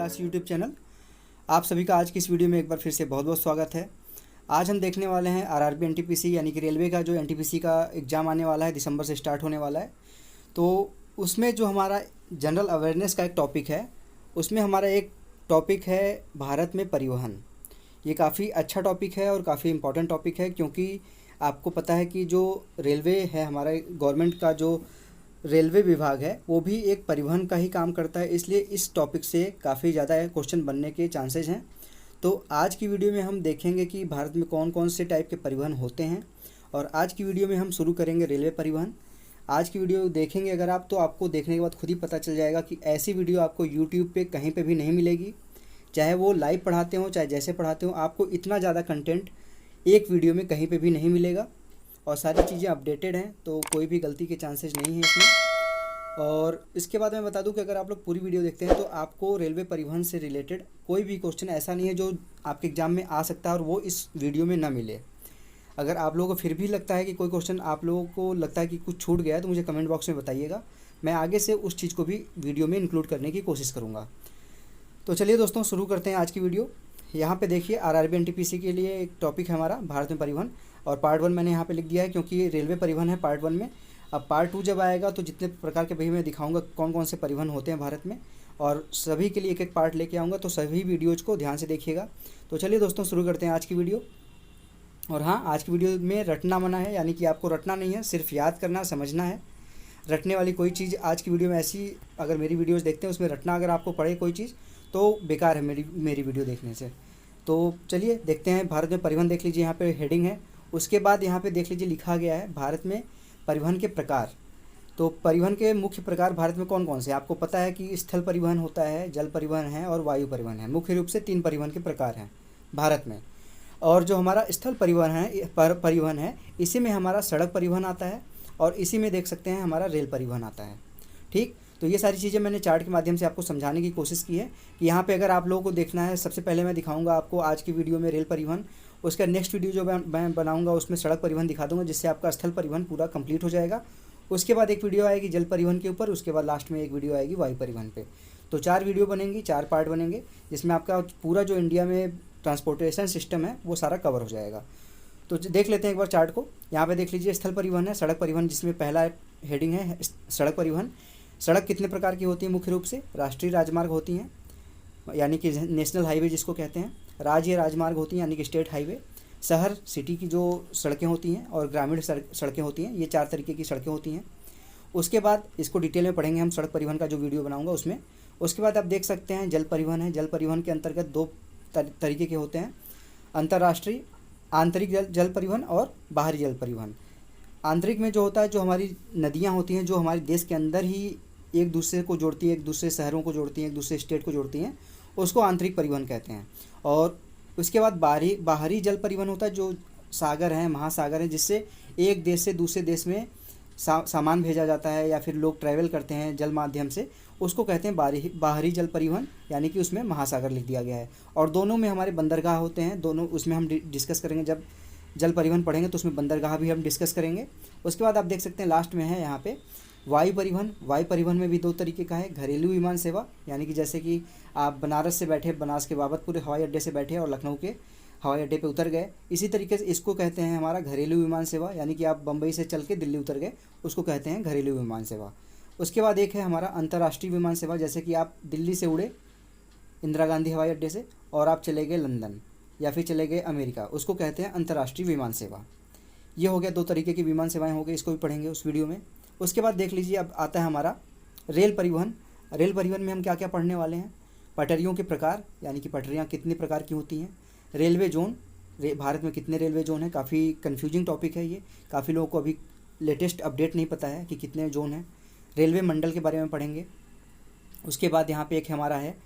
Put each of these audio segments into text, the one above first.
Class YouTube channel. आप सभी का आज की इस वीडियो में एक बार फिर से बहुत बहुत स्वागत है। आज हम देखने वाले हैं आरआरबी एनटीपीसी यानी कि रेलवे का जो एनटीपीसी का एग्ज़ाम आने वाला है, दिसंबर से स्टार्ट होने वाला है। तो उसमें जो हमारा जनरल अवेयरनेस का एक टॉपिक है, उसमें हमारा एक टॉपिक है भारत में परिवहन। ये काफ़ी अच्छा टॉपिक है और काफ़ी इम्पोर्टेंट टॉपिक है, क्योंकि आपको पता है कि जो रेलवे है, हमारा गवर्नमेंट का जो रेलवे विभाग है वो भी एक परिवहन का ही काम करता है। इसलिए इस टॉपिक से काफ़ी ज़्यादा क्वेश्चन बनने के चांसेस हैं। तो आज की वीडियो में हम देखेंगे कि भारत में कौन कौन से टाइप के परिवहन होते हैं, और आज की वीडियो में हम शुरू करेंगे रेलवे परिवहन। आज की वीडियो देखेंगे अगर आप, तो आपको देखने के बाद खुद ही पता चल जाएगा कि ऐसी वीडियो आपको यूट्यूब पे कहीं पे भी नहीं मिलेगी। चाहे वो लाइव पढ़ाते हो, चाहे जैसे पढ़ाते हो, आपको इतना ज़्यादा कंटेंट एक वीडियो में कहीं पे भी नहीं मिलेगा। और सारी चीज़ें अपडेटेड हैं, तो कोई भी गलती के चांसेस नहीं है इसमें। और इसके बाद मैं बता दूं कि अगर आप लोग पूरी वीडियो देखते हैं तो आपको रेलवे परिवहन से रिलेटेड कोई भी क्वेश्चन ऐसा नहीं है जो आपके एग्ज़ाम में आ सकता है और वो इस वीडियो में ना मिले। अगर आप लोगों को फिर भी लगता है कि कोई क्वेश्चन आप लोगों को लगता है कि कुछ छूट गया है, तो मुझे कमेंट बॉक्स में बताइएगा। मैं आगे से उस चीज़ को भी वीडियो में इंक्लूड करने की कोशिश करूँगा। तो चलिए दोस्तों, शुरू करते हैं आज की वीडियो। यहाँ पे देखिए, आरआरबी एनटीपीसी के लिए एक टॉपिक है हमारा भारत में परिवहन, और पार्ट 1 मैंने यहाँ पे लिख दिया है क्योंकि रेलवे परिवहन है पार्ट 1 में। अब पार्ट 2 जब आएगा तो जितने प्रकार के भी मैं दिखाऊंगा कौन कौन से परिवहन होते हैं भारत में, और सभी के लिए एक एक पार्ट लेके आऊँगा, तो सभी वीडियोज़ को ध्यान से देखिएगा। तो चलिए दोस्तों, शुरू करते हैं आज की वीडियो। और हाँ, आज की वीडियो में रटना मना है, यानी कि आपको रटना नहीं है, सिर्फ याद करना समझना है। रटने वाली कोई चीज़ आज की वीडियो में ऐसी, अगर मेरी वीडियोज़ देखते हैं उसमें रटना अगर आपको पड़े कोई चीज़, तो बेकार है मेरी वीडियो देखने से। तो चलिए देखते हैं। भारत में परिवहन देख लीजिए, यहाँ पे हेडिंग है। उसके बाद यहाँ पे देख लीजिए लिखा गया है भारत में परिवहन के प्रकार। तो परिवहन के मुख्य प्रकार भारत में कौन कौन से, आपको पता है कि स्थल परिवहन होता है, जल परिवहन है और वायु परिवहन है। मुख्य रूप से 3 परिवहन के प्रकार हैं भारत में। और जो हमारा स्थल परिवहन है, इसी में हमारा सड़क परिवहन आता है, और इसी में देख सकते हैं हमारा रेल परिवहन आता है। ठीक, तो ये सारी चीज़ें मैंने चार्ट के माध्यम से आपको समझाने की कोशिश की है कि यहाँ पे अगर आप लोगों को देखना है, सबसे पहले मैं दिखाऊंगा आपको आज की वीडियो में रेल परिवहन। उसका नेक्स्ट वीडियो जो मैं बनाऊंगा उसमें सड़क परिवहन दिखा दूंगा, जिससे आपका स्थल परिवहन पूरा कंप्लीट हो जाएगा। उसके बाद एक वीडियो आएगी जल परिवहन के ऊपर, उसके बाद लास्ट में एक वीडियो आएगी वायु परिवहन पे। तो 4 वीडियो बनेंगी, 4 पार्ट बनेंगे, जिसमें आपका पूरा जो इंडिया में ट्रांसपोर्टेशन सिस्टम है वो सारा कवर हो जाएगा। तो देख लेते हैं एक बार चार्ट को। यहाँ पे देख लीजिए, स्थल परिवहन है, सड़क परिवहन, जिसमें पहला हेडिंग है सड़क परिवहन। सड़क कितने प्रकार की होती है, मुख्य रूप से राष्ट्रीय राजमार्ग होती हैं, यानी कि नेशनल हाईवे जिसको कहते हैं। राज्य राजमार्ग होती हैं, यानी कि स्टेट हाईवे। शहर सिटी की जो सड़कें होती हैं, और ग्रामीण सड़कें होती हैं। ये 4 तरीके की सड़कें होती हैं। उसके बाद इसको डिटेल में पढ़ेंगे हम, सड़क परिवहन का जो वीडियो बनाऊंगा उसमें। उसके बाद आप देख सकते हैं जल परिवहन है। जल परिवहन के अंतर्गत 2 तरीके के होते हैं, अंतर्राष्ट्रीय आंतरिक जल परिवहन और बाहरी जल परिवहन। आंतरिक में जो होता है, जो हमारी नदियाँ होती हैं, जो हमारे देश के अंदर ही एक दूसरे को जोड़ती हैं, एक दूसरे शहरों को जोड़ती हैं, एक दूसरे स्टेट को जोड़ती हैं, उसको आंतरिक परिवहन कहते हैं। और उसके बाद बाहरी जल परिवहन होता है, जो सागर हैं, महासागर हैं, जिससे एक देश से दूसरे देश में सामान भेजा जाता है, या फिर लोग ट्रैवल करते हैं जल माध्यम से, उसको कहते हैं बाहरी जल परिवहन, यानी कि उसमें महासागर लिख दिया गया है। और दोनों में हमारे बंदरगाह होते हैं, दोनों उसमें हम डिस्कस करेंगे। जब जल परिवहन पढ़ेंगे तो उसमें बंदरगाह भी हम डिस्कस करेंगे। उसके बाद आप देख सकते हैं लास्ट में है यहाँ पे वायु परिवहन। वायु परिवहन में भी 2 तरीके का है, घरेलू विमान सेवा, यानी कि जैसे कि आप बनारस से बैठे, बनारस के बाबतपुर हवाई अड्डे से बैठे और लखनऊ के हवाई अड्डे पे उतर गए, इसी तरीके से इसको कहते हैं हमारा घरेलू विमान सेवा, यानी कि आप बम्बई से चल के दिल्ली उतर गए, उसको कहते हैं घरेलू विमान सेवा। उसके बाद एक है हमारा अंतर्राष्ट्रीय विमान सेवा, जैसे कि आप दिल्ली से उड़े इंदिरा गांधी हवाई अड्डे से, और आप चले गए लंदन या फिर चले गए अमेरिका, उसको कहते हैं अंतर्राष्ट्रीय विमान सेवा। ये हो गया 2 तरीके की विमान सेवाएं हो गई, इसको भी पढ़ेंगे उस वीडियो में। उसके बाद देख लीजिए, अब आता है हमारा रेल परिवहन। रेल परिवहन में हम क्या क्या पढ़ने वाले हैं, पटरियों के प्रकार, यानी कि पटरियाँ कितनी प्रकार की होती हैं। रेलवे जोन, भारत में कितने रेलवे जोन हैं, काफ़ी कन्फ्यूजिंग टॉपिक है ये, काफ़ी लोगों को अभी लेटेस्ट अपडेट नहीं पता है कि कितने जोन हैं। रेलवे मंडल के बारे में पढ़ेंगे। उसके बाद यहाँ पे एक हमारा है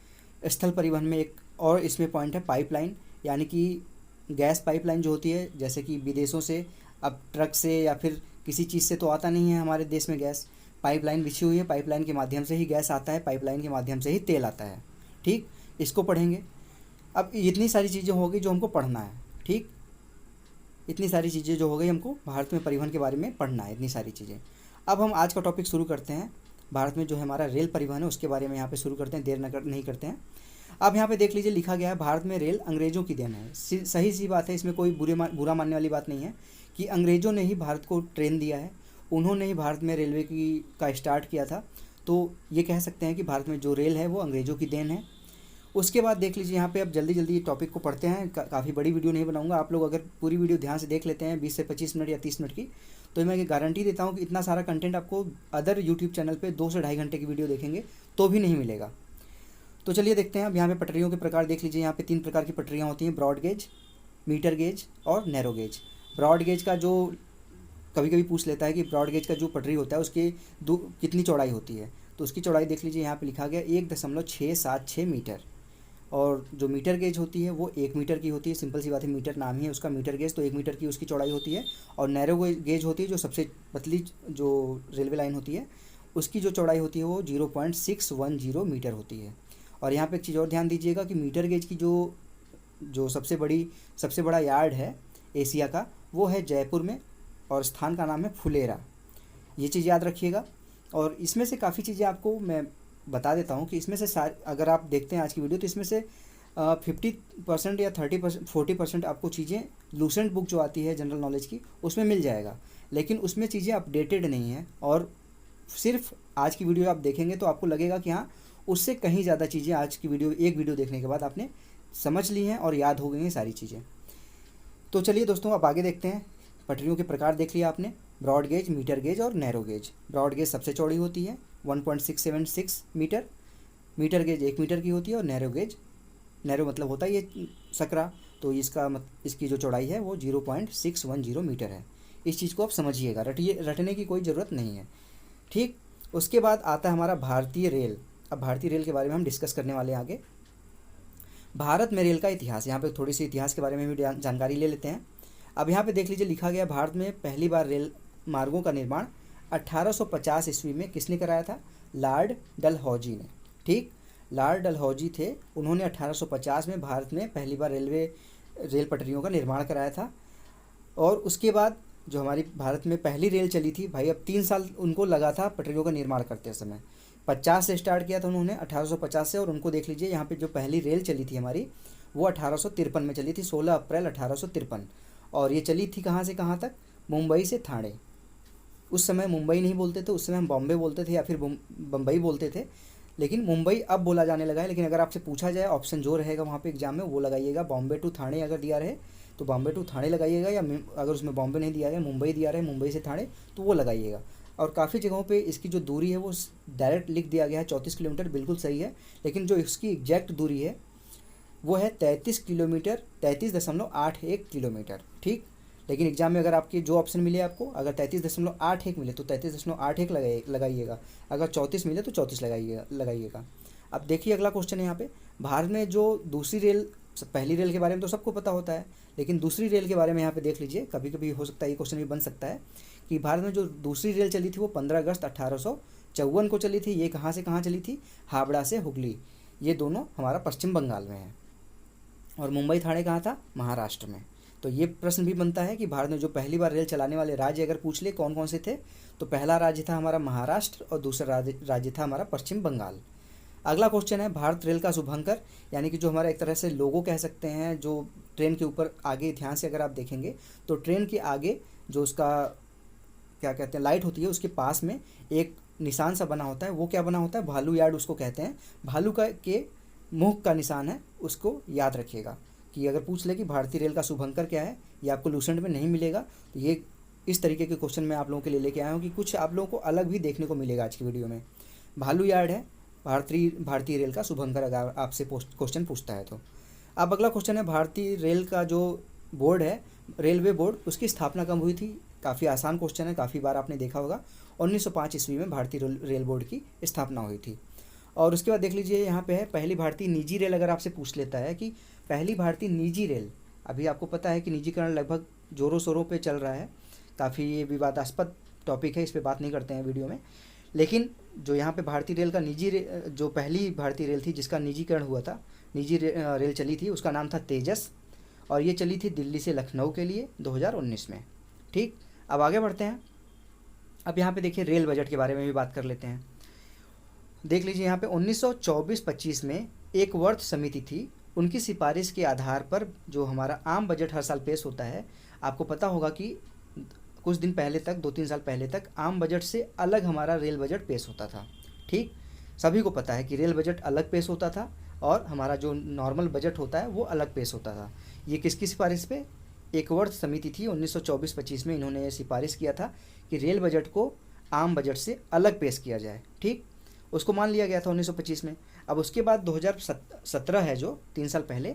स्थल परिवहन में एक और इसमें पॉइंट है पाइपलाइन, यानी कि गैस पाइपलाइन जो होती है, जैसे कि विदेशों से, अब ट्रक से या फिर किसी चीज़ से तो आता नहीं है हमारे देश में गैस, पाइपलाइन बिछी हुई है, पाइपलाइन के माध्यम से ही गैस आता है, पाइपलाइन के माध्यम से ही तेल आता है। ठीक, इसको पढ़ेंगे। अब इतनी सारी चीज़ें हो गई जो हमको पढ़ना है। ठीक, इतनी सारी चीज़ें जो हो गई, हमको भारत में परिवहन के बारे में पढ़ना है, इतनी सारी चीज़ें। अब हम आज का टॉपिक शुरू करते हैं। भारत में जो हमारा रेल परिवहन है उसके बारे में यहाँ पे शुरू करते हैं, देर नहीं करते हैं। अब यहाँ पे देख लीजिए लिखा गया है भारत में रेल अंग्रेज़ों की देन है। सही सी बात है, इसमें कोई बुरा मानने वाली बात नहीं है कि अंग्रेज़ों ने ही भारत को ट्रेन दिया है, उन्होंने ही भारत में रेलवे का स्टार्ट किया था। तो ये कह सकते हैं कि भारत में जो रेल है वो अंग्रेज़ों की देन है। उसके बाद देख लीजिए यहाँ पे अब जल्दी जल्दी टॉपिक को पढ़ते हैं। काफ़ी बड़ी वीडियो नहीं बनाऊंगा, आप लोग अगर पूरी वीडियो ध्यान से देख लेते हैं 20 से 25 मिनट या 30 मिनट की, तो मैं ये गारंटी देता हूँ कि इतना सारा कंटेंट आपको अदर यूट्यूब चैनल पे 2 से ढाई घंटे की वीडियो देखेंगे तो भी नहीं मिलेगा। तो चलिए देखते हैं। अब यहाँ पे पटरियों के प्रकार देख लीजिए। यहाँ पे 3 प्रकार की पटरियाँ होती हैं, ब्रॉड गेज, मीटर गेज और नैरो गेज। ब्रॉड गेज का जो कभी कभी पूछ लेता है कि ब्रॉड गेज का जो पटरी होता है उसकी कितनी चौड़ाई होती है, तो उसकी चौड़ाई देख लीजिए यहाँ पे लिखा गया 1.676 मीटर। और जो मीटर गेज होती है वो 1 मीटर की होती है। सिंपल सी बात है, मीटर नाम ही है उसका मीटर गेज, तो 1 मीटर की उसकी चौड़ाई होती है। और नैरो गेज होती है जो सबसे पतली जो रेलवे लाइन होती है उसकी जो चौड़ाई होती है वो 0.610 मीटर होती है। और यहाँ पे एक चीज़ और ध्यान दीजिएगा कि मीटर गेज की जो सबसे बड़ा यार्ड है एशिया का वो है जयपुर में, और स्थान का नाम है फुलेरा। ये चीज़ याद रखिएगा। और इसमें से काफ़ी चीज़ें आपको मैं बता देता हूँ कि इसमें से अगर आप देखते हैं आज की वीडियो तो इसमें से 50% या 30% 40% आपको चीज़ें लूसेंट बुक जो आती है जनरल नॉलेज की उसमें मिल जाएगा, लेकिन उसमें चीज़ें अपडेटेड नहीं हैं। और सिर्फ आज की वीडियो आप देखेंगे तो आपको लगेगा कि हाँ उससे कहीं ज़्यादा चीज़ें आज की एक वीडियो देखने के बाद आपने समझ ली हैं और याद हो गई हैं सारी चीज़ें। तो चलिए दोस्तों अब आगे देखते हैं। पटरियों के प्रकार देख लिया आपने, ब्रॉड गेज, मीटर गेज और नैरो गेज। ब्रॉड गेज सबसे चौड़ी होती है 1.676 मीटर, मीटर गेज 1 मीटर की होती है, और नैरो मतलब होता है ये सकरा, तो इसकी जो चौड़ाई है वो 0.610 मीटर है। इस चीज़ को आप समझिएगा, रटने की कोई ज़रूरत नहीं है, ठीक। उसके बाद आता है हमारा भारतीय रेल। अब भारतीय रेल के बारे में हम डिस्कस करने वाले हैं आगे। भारत में रेल का इतिहास, यहाँ पे थोड़ी सी इतिहास के बारे में भी जानकारी ले लेते हैं। अब यहाँ पे देख लीजिए लिखा गया भारत में पहली बार रेल मार्गों का निर्माण 1850 ईस्वी में किसने कराया था? लॉर्ड डलहौजी ने, ठीक। लॉर्ड डलहौजी थे, उन्होंने 1850 में भारत में पहली बार रेल पटरियों का निर्माण कराया था। और उसके बाद जो हमारी भारत में पहली रेल चली थी भाई, अब 3 साल उनको लगा था पटरियों का निर्माण करते समय। 50 से स्टार्ट किया था उन्होंने, 1850 से, और उनको देख लीजिए यहाँ पे जो पहली रेल चली थी हमारी वो 1853 में चली थी, 16 अप्रैल 1853। और ये चली थी कहाँ से कहाँ तक? मुंबई से ठाणे। उस समय मुंबई नहीं बोलते थे, उस समय हम बॉम्बे बोलते थे या फिर बम्बई बोलते थे, लेकिन मुंबई अब बोला जाने लगा है। लेकिन अगर आपसे पूछा जाए ऑप्शन जो रहेगा वहाँ पे एग्जाम में वो लगाइएगा, बॉम्बे टू ठाणे अगर दिया रहे तो बॉम्बे टू ठाणे लगाइएगा, या अगर उसमें बॉम्बे नहीं दिया रहे, मुंबई दिया रहे, मुंबई से ठाणे, तो वो लगाइएगा। और काफ़ी जगहों पे इसकी जो दूरी है वो डायरेक्ट लिख दिया गया है 34 किलोमीटर, बिल्कुल सही है, लेकिन जो इसकी एग्जैक्ट दूरी है वो है 33 किलोमीटर, 33.81 किलोमीटर, ठीक। लेकिन एग्जाम में अगर आपकी जो ऑप्शन मिले आपको, अगर 33.81 मिले तो 33.81 लगाइएगा, अगर 34 मिले तो 34 लगाइएगा। अब देखिए अगला क्वेश्चन है यहाँ पे, भारत में जो दूसरी रेल, पहली रेल के बारे में तो सबको पता होता है, लेकिन दूसरी रेल के बारे में यहाँ पे देख लीजिए, कभी कभी हो सकता है ये क्वेश्चन भी बन सकता है कि भारत में जो दूसरी रेल चली थी वो 15 अगस्त 1854 को चली थी। ये कहाँ से कहाँ चली थी? हावड़ा से हुगली। ये दोनों हमारा पश्चिम बंगाल में है। और मुंबई ठाणे कहाँ था? महाराष्ट्र में। तो ये प्रश्न भी बनता है कि भारत में जो पहली बार रेल चलाने वाले राज्य अगर पूछ ले कौन कौन से थे, तो पहला राज्य था हमारा महाराष्ट्र और दूसरा राज्य था हमारा पश्चिम बंगाल। अगला क्वेश्चन है, भारत रेल का शुभंकर, यानी कि जो हमारा एक तरह से लोगो कह सकते हैं, जो ट्रेन के ऊपर आगे ध्यान से अगर आप देखेंगे तो ट्रेन के आगे जो उसका क्या कहते हैं लाइट होती है, उसके पास में एक निशान सा बना होता है, वो क्या बना होता है? भालू यार्ड उसको कहते हैं। भालू के मुख का निशान है, उसको याद रखिएगा। कि अगर पूछ ले कि भारतीय रेल का शुभंकर क्या है, ये आपको लूसेंट में नहीं मिलेगा। तो ये इस तरीके के क्वेश्चन मैं आप लोगों के लिए लेके आया हूँ कि कुछ आप लोगों को अलग भी देखने को मिलेगा आज की वीडियो में। भालू यार्ड है भारतीय रेल का शुभंकर, अगर आपसे क्वेश्चन पूछता है तो। अब अगला क्वेश्चन है, भारतीय रेल का जो बोर्ड है, रेलवे बोर्ड, उसकी स्थापना कब हुई थी? काफ़ी आसान क्वेश्चन है, काफ़ी बार आपने देखा होगा। 1905 ईस्वी में भारतीय रेल बोर्ड की स्थापना हुई थी। और उसके बाद देख लीजिए यहाँ पे है, पहली भारतीय निजी रेल अगर आपसे पूछ लेता है कि पहली भारतीय निजी रेल, अभी आपको पता है कि निजीकरण लगभग जोरों शोरों पे चल रहा है, काफ़ी ये विवादास्पद टॉपिक है, इस पर बात नहीं करते हैं वीडियो में। लेकिन जो यहाँ पे भारतीय रेल का जो पहली भारतीय रेल थी जिसका निजीकरण हुआ था, निजी रेल चली थी, उसका नाम था तेजस, और ये चली थी दिल्ली से लखनऊ के लिए 2019 में, ठीक। अब आगे बढ़ते हैं। अब यहाँ पे देखिए रेल बजट के बारे में भी बात कर लेते हैं। देख लीजिए यहाँ पे 1924-25 में एक वर्थ समिति थी, उनकी सिफारिश के आधार पर जो हमारा आम बजट हर साल पेश होता है, आपको पता होगा कि कुछ दिन पहले तक, 2-3 साल पहले तक आम बजट से अलग हमारा रेल बजट पेश होता था। ठीक, सभी को पता है कि रेल बजट अलग पेश होता था और हमारा जो नॉर्मल बजट होता है वो अलग पेश होता था। ये किसकी सिफारिश पे? एक वर्थ समिति थी, 1924-25 में इन्होंने ये सिफारिश किया था कि रेल बजट को आम बजट से अलग पेश किया जाए। ठीक, उसको मान लिया गया था 1925 में। अब उसके बाद 2017 है जो 3 साल पहले,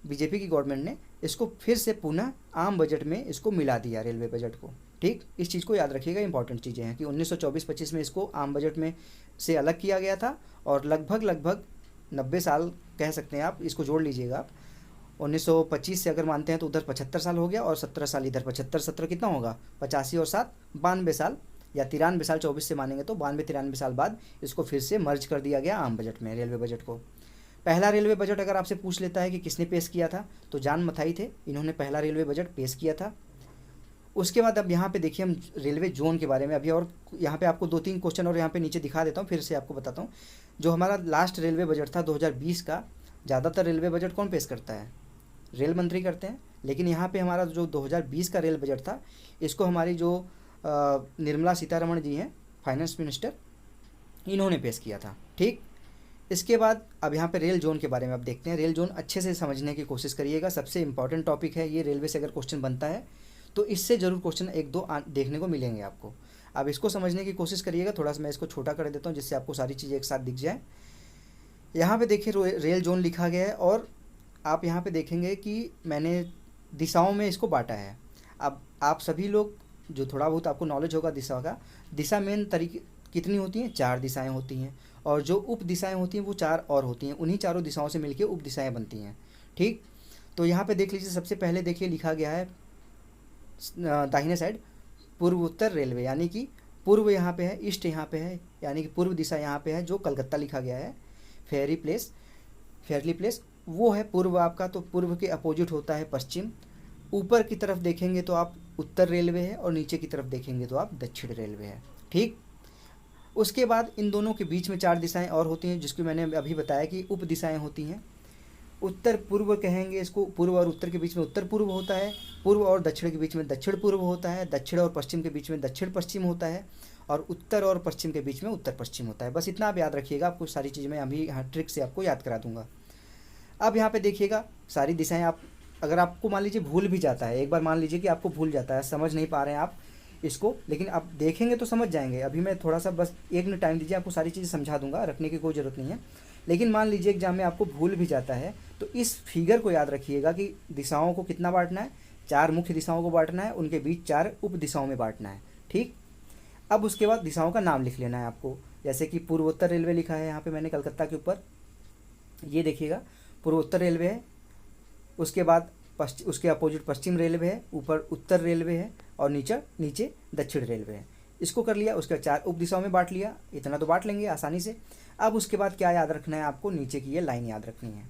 बीजेपी की गवर्नमेंट ने इसको फिर से पुनः आम बजट में इसको मिला दिया, रेलवे बजट को। ठीक, इस चीज़ को याद रखिएगा, इंपॉर्टेंट चीज़ें हैं कि 1924-25 में इसको आम बजट में से अलग किया गया था और लगभग 90 साल कह सकते हैं आप, इसको जोड़ लीजिएगा आप। 1925 से अगर मानते हैं तो उधर 75 साल हो गया और 17 साल इधर, 75-17 कितना होगा? 85 और 7 92 साल, या 93 साल, 24 से मानेंगे तो 92-93 साल बाद इसको फिर से मर्ज कर दिया गया आम बजट में, रेलवे बजट को। पहला रेलवे बजट अगर आपसे पूछ लेता है कि किसने पेश किया था, तो जान मथाई थे, इन्होंने पहला रेलवे बजट पेश किया था। उसके बाद अब यहाँ पे देखिए हम रेलवे जोन के बारे में अभी, और यहाँ पे आपको 2-3 क्वेश्चन और यहाँ पे नीचे दिखा देता हूँ, फिर से आपको बताता हूँ। जो हमारा लास्ट रेलवे बजट था 2020 का, ज़्यादातर रेलवे बजट कौन पेश करता है? रेल मंत्री करते हैं। लेकिन यहाँ पे हमारा जो 2020 का रेल बजट था, इसको हमारी जो निर्मला सीतारमण जी हैं, फाइनेंस मिनिस्टर, इन्होंने पेश किया था। ठीक, इसके बाद अब यहाँ पे रेल जोन के बारे में अब देखते हैं। रेल जोन अच्छे से समझने की कोशिश करिएगा, सबसे इंपॉर्टेंट टॉपिक है ये। रेलवे से अगर क्वेश्चन बनता है तो इससे ज़रूर क्वेश्चन 1-2 देखने को मिलेंगे आपको। अब इसको समझने की कोशिश करिएगा। थोड़ा सा मैं इसको छोटा कर देता हूँ जिससे आपको सारी चीज़ें एक साथ दिख जाए। यहाँ पे देखिए रेल जोन लिखा गया है और आप यहाँ पे देखेंगे कि मैंने दिशाओं में इसको बांटा है। अब आप सभी लोग जो थोड़ा बहुत आपको नॉलेज होगा दिशा का, दिशा मेन तरीके कितनी होती हैं? 4 दिशाएं होती हैं, और जो उप दिशाएं होती हैं वो 4 और होती हैं। उन्हीं चारों दिशाओं से मिलकर उप दिशाएं बनती हैं। ठीक, तो यहाँ पे देख लीजिए, सबसे पहले देखिए लिखा गया है दाहिने साइड पूर्व उत्तर रेलवे, यानी कि पूर्व यहाँ पे है, ईस्ट यहाँ पे है, यानी कि पूर्व दिशा यहाँ पे है, जो कलकत्ता लिखा गया है। फेयरली प्लेस वो है पूर्व आपका, तो पूर्व के अपोजिट होता है पश्चिम। ऊपर की तरफ देखेंगे तो आप उत्तर रेलवे है और नीचे की तरफ देखेंगे तो आप दक्षिण रेलवे है। ठीक, उसके बाद इन दोनों के बीच में 4 दिशाएं और होती हैं, जिसको मैंने अभी बताया कि उप दिशाएं होती हैं। उत्तर पूर्व कहेंगे इसको, पूर्व और उत्तर के बीच में उत्तर पूर्व होता है, पूर्व और दक्षिण के बीच में दक्षिण पूर्व होता है, दक्षिण और पश्चिम के बीच में दक्षिण पश्चिम होता है, और उत्तर और पश्चिम के बीच में उत्तर पश्चिम होता है। बस इतना आप याद रखिएगा, आपको सारी चीज़ें मैं अभी ट्रिक से आपको याद करा दूंगा। अब यहाँ पे देखिएगा सारी दिशाएं, आप अगर आपको मान लीजिए भूल भी जाता है, एक बार मान लीजिए कि आपको भूल जाता है, समझ नहीं पा रहे हैं आप इसको, लेकिन आप देखेंगे तो समझ जाएंगे। अभी मैं थोड़ा सा बस 1 मिनट टाइम दीजिए, आपको सारी चीज़ें समझा दूंगा, रखने की कोई ज़रूरत नहीं है। लेकिन मान लीजिए एग्जाम में आपको भूल भी जाता है, तो इस फिगर को याद रखिएगा कि दिशाओं को कितना बांटना है? 4 मुख्य दिशाओं को बांटना है, उनके बीच 4 उप दिशाओं में बांटना है। ठीक, अब उसके बाद दिशाओं का नाम लिख लेना है आपको, जैसे कि पूर्वोत्तर रेलवे लिखा है यहाँ पे मैंने कलकत्ता के ऊपर, ये देखिएगा पूर्वोत्तर रेलवे है। उसके बाद उसके अपोजिट पश्चिम रेलवे है, ऊपर उत्तर रेलवे है और नीचे दक्षिण रेलवे है। इसको कर लिया, उसके 4 उप दिशाओं में बांट लिया, इतना तो बांट लेंगे आसानी से। अब उसके बाद क्या याद रखना है आपको? नीचे की ये लाइन याद रखनी है।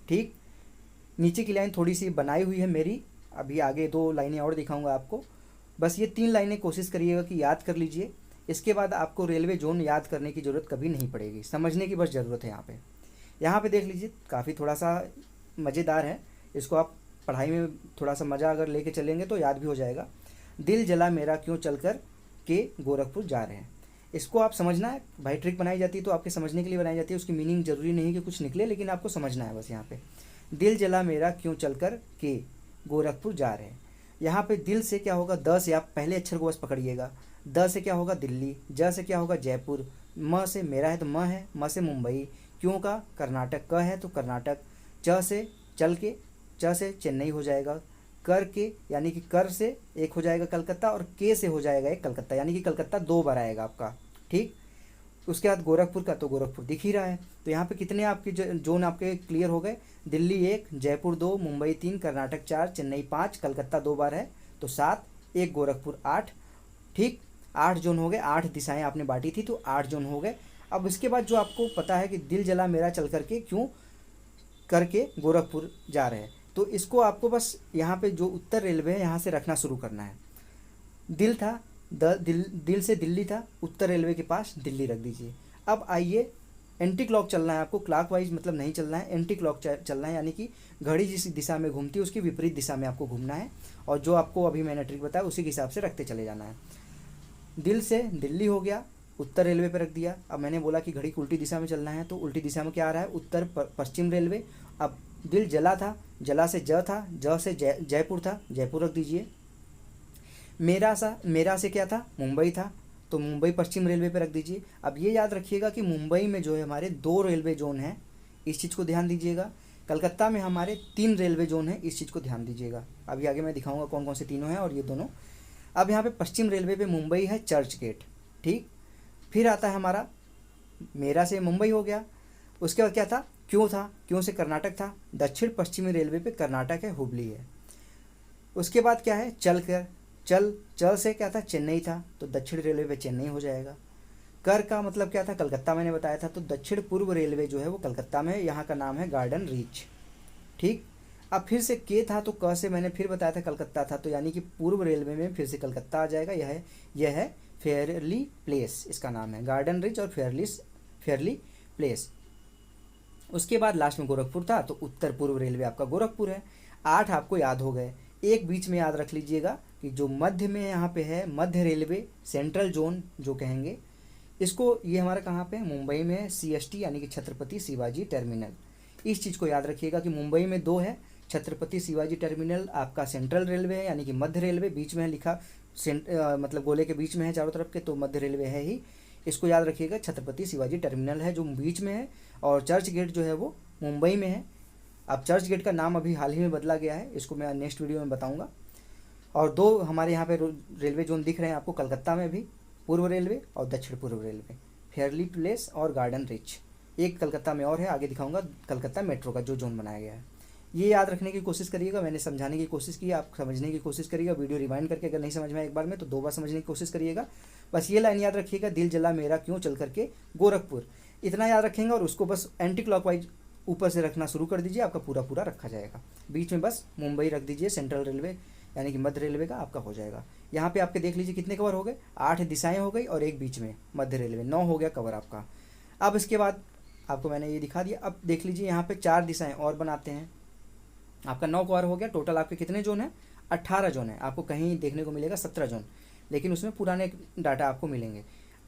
ठीक, नीचे की लाइन थोड़ी सी बनाई हुई है मेरी, अभी आगे 2 लाइनें और दिखाऊंगा आपको। बस ये 3 लाइनें कोशिश करिएगा कि याद कर लीजिए। इसके बाद आपको रेलवे जोन याद करने की ज़रूरत कभी नहीं पड़ेगी, समझने की बस ज़रूरत है। यहाँ पे देख लीजिए, काफ़ी थोड़ा सा मज़ेदार है, इसको आप पढ़ाई में थोड़ा सा मज़ा अगर लेके चलेंगे तो याद भी हो जाएगा। दिल जला मेरा क्यों चलकर के गोरखपुर जा रहे हैं, इसको आप समझना है भाई। ट्रिक बनाई जाती है तो आपके समझने के लिए बनाई जाती है, उसकी मीनिंग ज़रूरी नहीं कि कुछ निकले, लेकिन आपको समझना है बस। यहाँ पे दिल जला मेरा क्यों चलकर के गोरखपुर जा रहे हैं, यहाँ पे दिल से क्या होगा? द से आप पहले अक्षर को बस पकड़िएगा। द से क्या होगा? दिल्ली। ज से क्या होगा? जयपुर। म से मेरा है तो म है, म से मुंबई, क्यों का कर्नाटक, क है तो कर्नाटक, च से चल के, च से चेन्नई हो जाएगा, कर के यानी कि कर से एक हो जाएगा कलकत्ता, और के से हो जाएगा एक कलकत्ता, यानी कि कलकत्ता 2 बार आएगा आपका। ठीक, उसके बाद गोरखपुर का तो गोरखपुर दिख ही रहा है। तो यहाँ पे कितने आपके जोन आपके क्लियर हो गए? दिल्ली 1, जयपुर 2, मुंबई 3, कर्नाटक 4, चेन्नई 5, कलकत्ता 2 बार है तो 7, एक गोरखपुर 8। ठीक, 8 जोन हो गए, 8 दिशाएं आपने बांटी थी तो 8 जोन हो गए। अब इसके बाद जो आपको पता है कि दिल जला मेरा चल करके क्यों करके गोरखपुर जा रहे हैं, तो इसको आपको बस यहाँ पे जो उत्तर रेलवे है यहाँ से रखना शुरू करना है। दिल था, दिल से दिल्ली था, उत्तर रेलवे के पास दिल्ली रख दीजिए। अब आइए एंटी क्लॉक चलना है आपको, क्लॉकवाइज मतलब नहीं चलना है, एंटी क्लॉक चलना है, यानी कि घड़ी जिस दिशा में घूमती है उसकी विपरीत दिशा में आपको घूमना है, और जो आपको अभी मैंने ट्रिक बताया उसी के हिसाब से रखते चले जाना है। दिल से दिल्ली हो गया, उत्तर रेलवे पे रख दिया। अब मैंने बोला कि घड़ी को उल्टी दिशा में चलना है, तो उल्टी दिशा में क्या आ रहा है, उत्तर पश्चिम रेलवे। अब दिल जला था, जला से ज था, ज से जयपुर था, जयपुर रख दीजिए। मेरा से क्या था, मुंबई था, तो मुंबई पश्चिम रेलवे पे रख दीजिए। अब ये याद रखिएगा कि मुंबई में जो है हमारे 2 रेलवे जोन हैं, इस चीज़ को ध्यान दीजिएगा। कलकत्ता में हमारे 3 रेलवे जोन हैं, इस चीज़ को ध्यान दीजिएगा। अभी आगे मैं दिखाऊंगा कौन कौन से तीनों हैं और ये दोनों। अब यहाँ पे पश्चिम रेलवे पे मुंबई है, चर्च गेट, ठीक। फिर आता है हमारा मेरा से मुंबई हो गया। उसके बाद क्या था, क्यों था, क्यों से कर्नाटक था, दक्षिण पश्चिमी रेलवे पे कर्नाटक है, हुबली है। उसके बाद क्या है, चल से क्या था, चेन्नई था, तो दक्षिण रेलवे पे चेन्नई हो जाएगा। कर का मतलब क्या था, कलकत्ता मैंने बताया था, तो दक्षिण पूर्व रेलवे जो है वो कलकत्ता में है, यहाँ का नाम है गार्डन रीच, ठीक। अब फिर से के था, तो क से मैंने फिर बताया था कलकत्ता था, तो यानी कि पूर्व रेलवे में फिर से कलकत्ता आ जाएगा। यह है फेयरली प्लेस, इसका नाम है गार्डन रिच और फेयरली प्लेस। उसके बाद लास्ट में गोरखपुर था, तो उत्तर पूर्व रेलवे आपका गोरखपुर है। 8 आपको याद हो गए। एक बीच में याद रख लीजिएगा कि जो मध्य में यहाँ पे है, मध्य रेलवे सेंट्रल जोन जो कहेंगे इसको, ये हमारा कहाँ पे है, मुंबई में है, CST यानी कि छत्रपति शिवाजी टर्मिनल। इस चीज़ को याद रखिएगा कि मुंबई में 2 है, छत्रपति शिवाजी टर्मिनल आपका सेंट्रल रेलवे है यानी कि मध्य रेलवे, बीच में है लिखा मतलब गोले के बीच में है चारों तरफ के, तो मध्य रेलवे है ही, इसको याद रखिएगा। छत्रपति शिवाजी टर्मिनल है जो बीच में है, और चर्च गेट जो है वो मुंबई में है। अब चर्च गेट का नाम अभी हाल ही में बदला गया है, इसको मैं नेक्स्ट वीडियो में बताऊंगा। और 2 हमारे यहाँ पे रेलवे जोन दिख रहे हैं आपको, कलकत्ता में भी पूर्व रेलवे और दक्षिण पूर्व रेलवे, फेयरली प्लेस और गार्डन रिच। एक कलकत्ता में और है, आगे दिखाऊंगा कलकत्ता मेट्रो का जो जोन बनाया गया है। ये याद रखने की कोशिश करिएगा, मैंने समझाने की कोशिश की, आप समझने की कोशिश करिएगा। वीडियो रिवाइंड करके अगर नहीं समझ में एक बार में तो 2 बार समझने की कोशिश करिएगा। बस ये लाइन याद रखिएगा, दिल जला मेरा क्यों चल करके गोरखपुर, इतना याद रखेंगे और उसको बस एंटी क्लॉकवाइज ऊपर से रखना शुरू कर दीजिए, आपका पूरा पूरा रखा जाएगा। बीच में बस मुंबई रख दीजिए, सेंट्रल रेलवे यानी कि मध्य रेलवे का आपका हो जाएगा। यहाँ पे आपके देख लीजिए कितने कवर हो गए, 8 दिशाएं हो गई और एक बीच में मध्य रेलवे, 9 हो गया कवर आपका। अब इसके बाद आपको मैंने ये दिखा दिया। अब देख लीजिए यहाँ पे 4 दिशाएं और बनाते हैं, आपका 9 कवर हो गया। टोटल आपके कितने जोन है, 18 जोन है। आपको कहीं देखने को मिलेगा 17 जोन, लेकिन उसमें पुराने डाटा आपको मिलेंगे।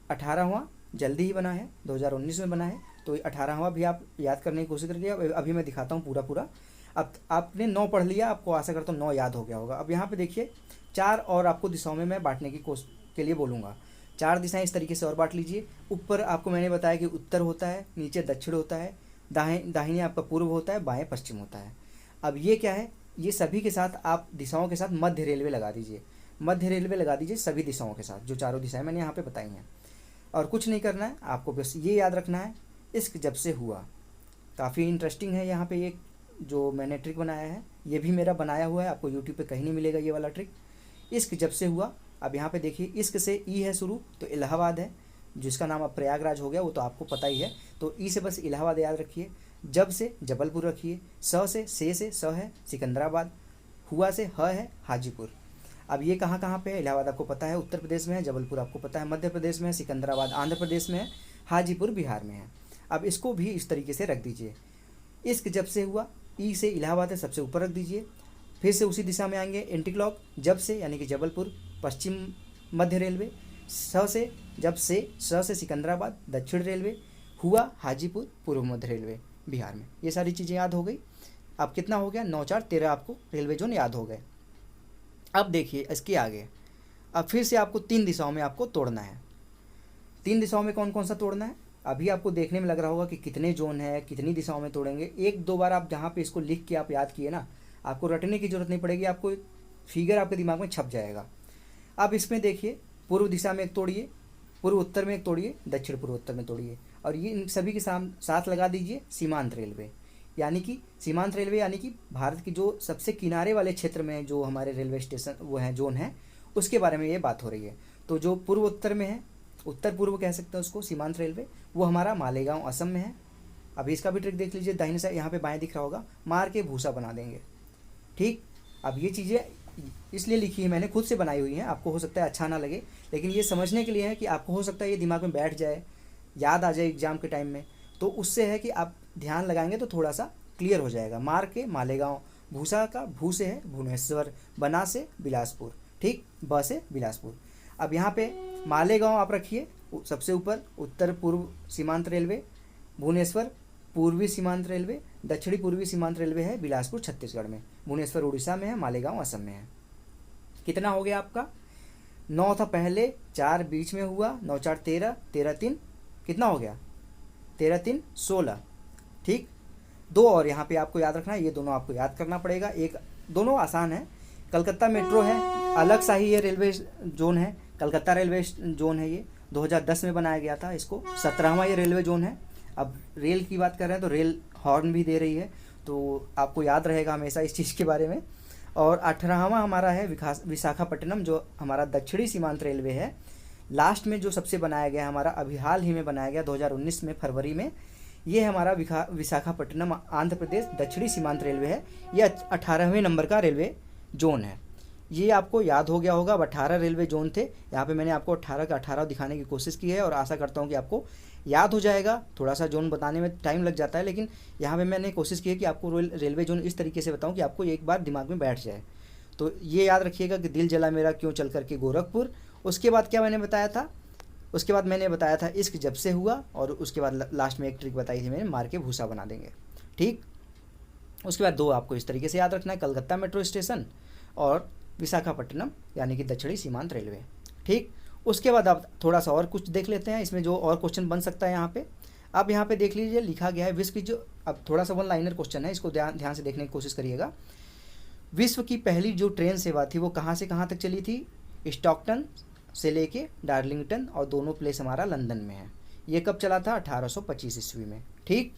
18वां जल्दी ही बना है, 2019 में बना है, तो 18वां भी आप याद करने की कोशिश करिए। अभी मैं दिखाता हूँ पूरा पूरा। अब आपने 9 पढ़ लिया, आपको आशा करता हूँ 9 याद हो गया होगा। अब यहाँ पे देखिए 4 और आपको दिशाओं में मैं बांटने की कोशिश के लिए बोलूँगा। 4 दिशाएं इस तरीके से और बांट लीजिए। ऊपर आपको मैंने बताया कि उत्तर होता है, नीचे दक्षिण होता है, दाहिने आपका पूर्व होता है, बाएं पश्चिम होता है। अब ये क्या है, ये सभी के साथ आप दिशाओं के साथ मध्य रेलवे लगा दीजिए, मध्य रेलवे लगा दीजिए सभी दिशाओं के साथ, जो चारों दिशाएं मैंने यहाँ पे बताई हैं। और कुछ नहीं करना है आपको, बस ये याद रखना है, इश्क जब से हुआ। काफ़ी इंटरेस्टिंग है यहाँ पे ये जो मैंने ट्रिक बनाया है, ये भी मेरा बनाया हुआ है, आपको यूट्यूब पे कहीं नहीं मिलेगा ये वाला ट्रिक। इश्क जब से हुआ, अब यहाँ पे देखिए इश्क से ई है शुरू, तो इलाहाबाद है, जिसका नाम अब प्रयागराज हो गया, वो तो आपको पता ही है। तो ई से बस इलाहाबाद याद रखिए, जब से जबलपुर रखिए, से स है सिकंदराबाद, हुआ से ह है हाजीपुर। अब ये कहाँ कहाँ पे है, इलाहाबाद आपको पता है उत्तर प्रदेश में है, जबलपुर आपको पता है मध्य प्रदेश में है, सिकंदराबाद आंध्र प्रदेश में है, हाजीपुर बिहार में है। अब इसको भी इस तरीके से रख दीजिए। इश्क जब से हुआ, ई से इलाहाबाद है, सबसे ऊपर रख दीजिए। फिर से उसी दिशा में आएंगे एंटी क्लॉक, जब से यानी कि जबलपुर पश्चिम मध्य रेलवे, से जब से स से सिकंदराबाद दक्षिण रेलवे, हुआ हाजीपुर पूर्व मध्य रेलवे बिहार में। ये सारी चीज़ें याद हो गई। अब कितना हो गया, 9 4 13 आपको रेलवे जोन याद हो गए। अब देखिए इसके आगे, अब फिर से आपको 3 दिशाओं में आपको तोड़ना है। 3 दिशाओं में कौन कौन सा तोड़ना है, अभी आपको देखने में लग रहा होगा कि कितने जोन है, कितनी दिशाओं में तोड़ेंगे। 1-2 बार आप जहाँ पे इसको लिख के आप याद किए ना, आपको रटने की जरूरत नहीं पड़ेगी, आपको फिगर आपके दिमाग में छप जाएगा। अब इसमें देखिए, पूर्व दिशा में एक तोड़िए, पूर्व उत्तर में एक तोड़िए, दक्षिण पूर्व उत्तर में तोड़िए, और ये इन सभी के साथ लगा दीजिए सीमांत रेलवे। यानी कि सीमांत रेलवे यानी कि भारत की जो सबसे किनारे वाले क्षेत्र में जो हमारे रेलवे स्टेशन वो हैं जोन है, उसके बारे में ये बात हो रही है। तो जो पूर्व उत्तर में है, उत्तर पूर्व कह सकते हैं उसको, सीमांत रेलवे, वो हमारा मालेगांव असम में है। अभी इसका भी ट्रिक देख लीजिए, दाहिने साइड यहाँ पे बाएं दिख रहा होगा, मार के भूसा बना देंगे, ठीक। अब ये चीज़ें इसलिए लिखी है मैंने, खुद से बनाई हुई हैं, आपको हो सकता है अच्छा ना लगे, लेकिन ये समझने के लिए है कि आपको हो सकता है ये दिमाग में बैठ जाए, याद आ जाए एग्जाम के टाइम में। तो उससे है कि आप ध्यान लगाएंगे तो थोड़ा सा क्लियर हो जाएगा। मार के मालेगांव, भूसा का भू से है भुवनेश्वर, बना से बिलासपुर, ठीक, ब से बिलासपुर। अब यहाँ पे मालेगांव आप रखिए सबसे ऊपर, उत्तर पूर्व सीमांत रेलवे, भुवनेश्वर पूर्वी सीमांत रेलवे, दक्षिणी पूर्वी सीमांत रेलवे है बिलासपुर छत्तीसगढ़ में, भुवनेश्वर उड़ीसा में है, मालेगांव असम में है। कितना हो गया आपका? 9 था पहले, 4 बीच में हुआ, 9 4 13, 13 3 कितना हो गया? 13 3 16, ठीक। 2 और यहाँ पे आपको याद रखना है, ये दोनों आपको याद करना पड़ेगा। एक दोनों आसान है, कलकत्ता मेट्रो है, अलग सा ही ये रेलवे जोन है, कलकत्ता रेलवे जोन है, ये 2010 में बनाया गया था, इसको 17वां ये रेलवे जोन है। अब रेल की बात कर रहे हैं तो रेल हॉर्न भी दे रही है, तो आपको याद रहेगा हमेशा इस चीज़ के बारे में। और 18वां हमारा है विशाखापट्टनम, जो हमारा दक्षिणी सीमांत रेलवे है, लास्ट में जो सबसे बनाया गया हमारा, अभी हाल ही में बनाया गया 2019 में फरवरी में, ये हमारा विशाखापट्टनम आंध्र प्रदेश दक्षिणी सीमांत रेलवे है। ये 18वें नंबर का रेलवे जोन है। ये आपको याद हो गया होगा। अब 18 रेलवे जोन थे, यहाँ पे मैंने आपको 18 का 18 दिखाने की कोशिश की है और आशा करता हूँ कि आपको याद हो जाएगा। थोड़ा सा जोन बताने में टाइम लग जाता है, लेकिन यहाँ पे मैंने कोशिश की है कि आपको रेलवे जोन इस तरीके से बताऊँ कि आपको एक बार दिमाग में बैठ जाए। तो ये याद रखिएगा कि दिल जला मेरा क्यों चल करके गोरखपुर। उसके बाद क्या मैंने बताया था? उसके बाद मैंने बताया था इश्क जब से हुआ, और उसके बाद लास्ट में एक ट्रिक बताई थी मैंने, मार के भूसा बना देंगे, ठीक। उसके बाद 2 आपको इस तरीके से याद रखना है, कलकत्ता मेट्रो स्टेशन और विशाखापट्टनम यानी कि दक्षिणी सीमांत रेलवे, ठीक। उसके बाद आप थोड़ा सा और कुछ देख लेते हैं, इसमें जो और क्वेश्चन बन सकता है यहाँ पे। अब यहाँ पे देख लीजिए, लिखा गया है विश्व की जो, अब थोड़ा सा 1 लाइनर क्वेश्चन है, इसको ध्यान से देखने की कोशिश करिएगा। विश्व की पहली जो ट्रेन सेवा थी वो कहाँ से कहाँ तक चली थी? स्टॉकटन से लेके डार्लिंगटन, और दोनों प्लेस हमारा लंदन में है। ये कब चला था? 1825 ईस्वी में, ठीक।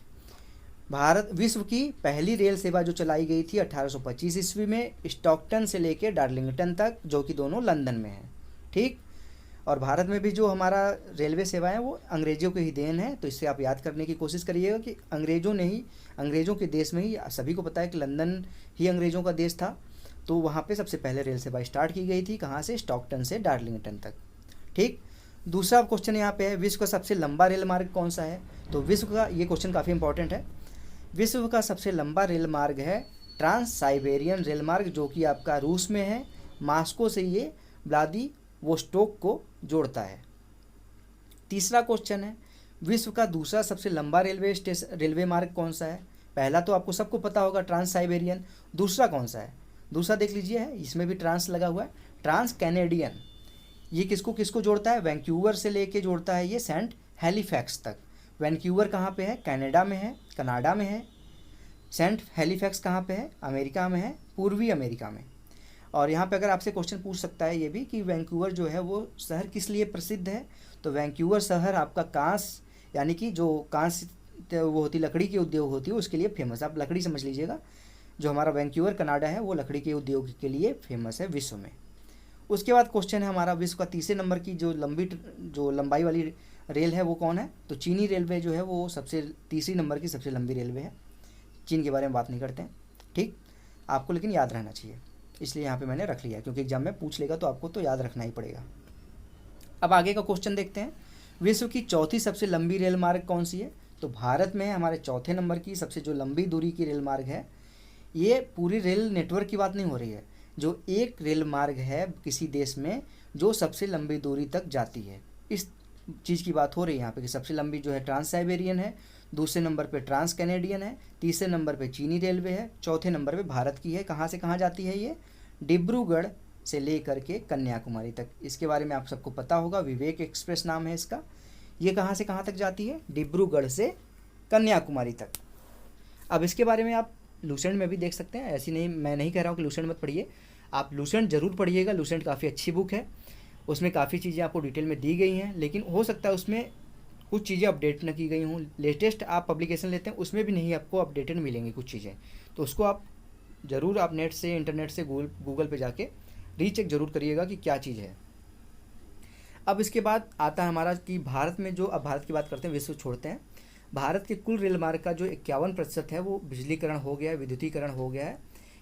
भारत विश्व की पहली रेल सेवा जो चलाई गई थी 1825 ईस्वी में, स्टॉकटन से लेके डार्लिंगटन तक, जो कि दोनों लंदन में है, ठीक। और भारत में भी जो हमारा रेलवे सेवा है वो अंग्रेज़ों की ही देन है, तो इससे आप याद करने की कोशिश करिएगा कि अंग्रेज़ों के देश में ही, सभी को पता है कि लंदन ही अंग्रेज़ों का देश था, तो वहाँ पे सबसे पहले रेल सेवा स्टार्ट की गई थी। कहाँ से? स्टॉकटन से डार्लिंगटन तक, ठीक। दूसरा क्वेश्चन यहाँ पे है, विश्व का सबसे लंबा रेल मार्ग कौन सा है? तो विश्व का, ये क्वेश्चन काफ़ी इंपॉर्टेंट है। विश्व का सबसे लंबा रेल मार्ग है ट्रांस साइबेरियन रेल मार्ग, जो कि आपका रूस में है। मास्को से ये व्लादिवोस्टोक को जोड़ता है। तीसरा क्वेश्चन है, विश्व का दूसरा सबसे लंबा रेलवे मार्ग कौन सा है? पहला तो आपको सबको पता होगा, ट्रांस साइबेरियन। दूसरा कौन सा है? दूसरा देख लीजिए, है इसमें भी ट्रांस लगा हुआ है, ट्रांस कैनेडियन। ये किसको किसको जोड़ता है? वैंकूवर से लेके जोड़ता है ये सेंट हैलीफैक्स तक। वैंकूवर कहाँ पे है? कनाडा में है, कनाडा में है। सेंट हैलीफैक्स कहाँ पे है? अमेरिका में है, पूर्वी अमेरिका में। और यहाँ पे अगर आपसे क्वेश्चन पूछ सकता है ये भी कि वैंकूवर जो है वो शहर किस लिए प्रसिद्ध है, तो वैंकूवर शहर आपका कांस, यानी कि जो कांस वो होती, लकड़ी के उद्योग होती है, उसके लिए फेमस। आप लकड़ी समझ लीजिएगा। जो हमारा वैंकूवर कनाडा है वो लकड़ी के उद्योग के लिए फेमस है विश्व में। उसके बाद क्वेश्चन है हमारा, विश्व का तीसरे नंबर की जो लंबाई वाली रेल है वो कौन है? तो चीनी रेलवे जो है वो सबसे तीसरी नंबर की सबसे लंबी रेलवे है। चीन के बारे में बात नहीं करते हैं, ठीक। आपको लेकिन याद रहना चाहिए, इसलिए यहाँ पे मैंने रख लिया, क्योंकि एग्जाम में पूछ लेगा तो आपको तो याद रखना ही पड़ेगा। अब आगे का क्वेश्चन देखते हैं, विश्व की चौथी सबसे लंबी रेल मार्ग कौन सी है? तो भारत में हमारे चौथे नंबर की सबसे जो लंबी दूरी की रेल मार्ग है, ये पूरी रेल नेटवर्क की बात नहीं हो रही है, जो एक रेल मार्ग है किसी देश में जो सबसे लंबी दूरी तक जाती है, इस चीज़ की बात हो रही है यहाँ पे कि सबसे लंबी जो है ट्रांस साइबेरियन है, दूसरे नंबर पे ट्रांस कैनेडियन है, तीसरे नंबर पे चीनी रेलवे है, चौथे नंबर पे भारत की है। कहाँ से कहाँ जाती है ये? डिब्रूगढ़ से लेकर के कन्याकुमारी तक। इसके बारे में आप सबको पता होगा, विवेक एक्सप्रेस नाम है इसका। ये कहाँ से कहाँ तक जाती है? डिब्रूगढ़ से कन्याकुमारी तक। अब इसके बारे में आप लूसेंट में भी देख सकते हैं, ऐसी नहीं, मैं नहीं कह रहा हूँ कि लूसेंट मत पढ़िए, आप लूसेंट ज़रूर पढ़िएगा। लूसेंट काफ़ी अच्छी बुक है, उसमें काफ़ी चीज़ें आपको डिटेल में दी गई हैं, लेकिन हो सकता है उसमें कुछ चीज़ें अपडेट न की गई हों। लेटेस्ट आप पब्लिकेशन लेते हैं उसमें भी नहीं आपको अपडेटेड मिलेंगी कुछ चीज़ें, तो उसको आप ज़रूर आप नेट से, इंटरनेट से, गूगल पे जाके रीचेक जरूर करिएगा कि क्या चीज़ है। अब इसके बाद आता है हमारा कि भारत में जो, अब भारत की बात करते हैं, विश्व छोड़ते हैं। भारत के कुल रेल मार्ग का जो 51% है वो बिजलीकरण हो गया है, विद्युतीकरण हो गया है।